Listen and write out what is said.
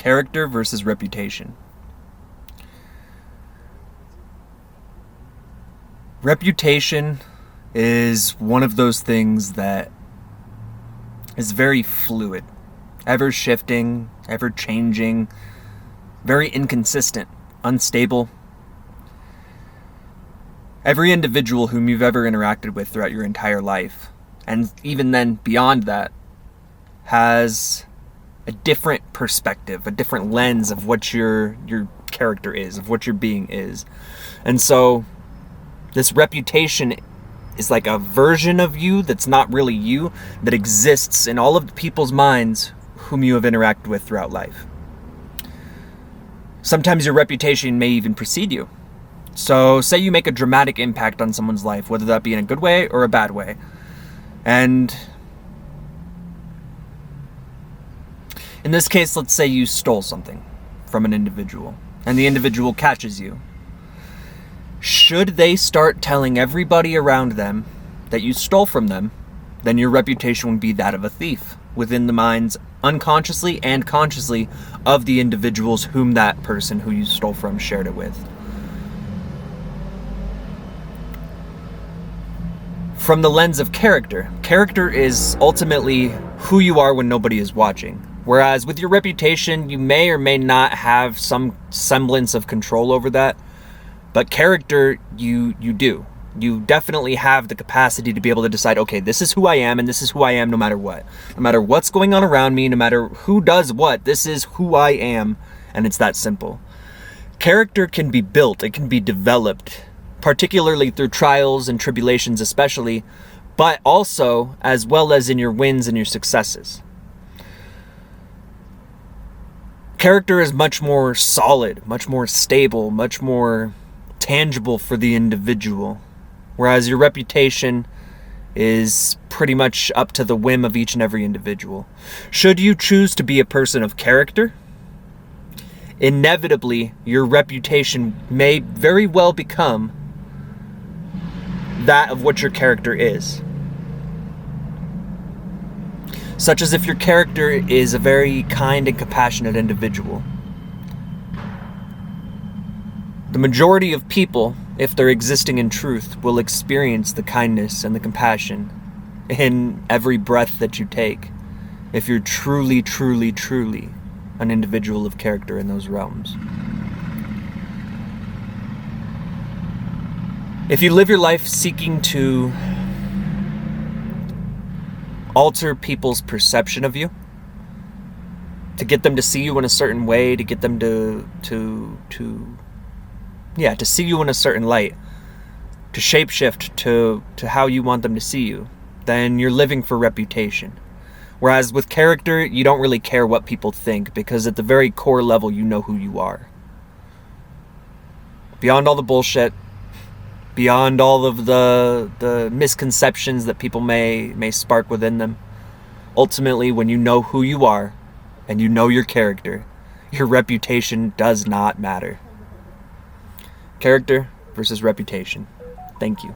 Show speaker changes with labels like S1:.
S1: Character versus reputation. Reputation is one of those things that is very fluid, ever shifting, ever changing, very inconsistent, unstable. Every individual whom you've ever interacted with throughout your entire life, and even then beyond that, has a different perspective, a different lens of what your character is, of what your being is. And so this reputation is like a version of you that's not really you, that exists in all of the people's minds whom you have interacted with throughout life. Sometimes your reputation may even precede you. So say you make a dramatic impact on someone's life, whether that be in a good way or a bad way. And in this case, let's say you stole something from an individual and the individual catches you. Should they start telling everybody around them that you stole from them, then your reputation would be that of a thief within the minds, unconsciously and consciously, of the individuals whom that person who you stole from shared it with. From the lens of character, character is ultimately who you are when nobody is watching. Whereas with your reputation, you may or may not have some semblance of control over that. But character, you do. You definitely have the capacity to be able to decide, okay, this is who I am, and this is who I am no matter what. No matter what's going on around me, no matter who does what, this is who I am, and it's that simple. Character can be built, it can be developed, particularly through trials and tribulations especially, but also as well as in your wins and your successes. Character is much more solid, much more stable, much more tangible for the individual, whereas your reputation is pretty much up to the whim of each and every individual. Should you choose to be a person of character, inevitably your reputation may very well become that of what your character is. Such as if your character is a very kind and compassionate individual. The majority of people, if they're existing in truth, will experience the kindness and the compassion in every breath that you take, if you're truly, truly, truly an individual of character in those realms. If you live your life seeking to alter people's perception of you, to get them to see you in a certain way, to get them to see you in a certain light, to shapeshift to how you want them to see you, then you're living for reputation. Whereas with character, you don't really care what people think, because at the very core level, you know who you are. Beyond all the bullshit, beyond all of the misconceptions that people may spark within them, ultimately, when you know who you are and you know your character, your reputation does not matter. Character versus reputation. Thank you.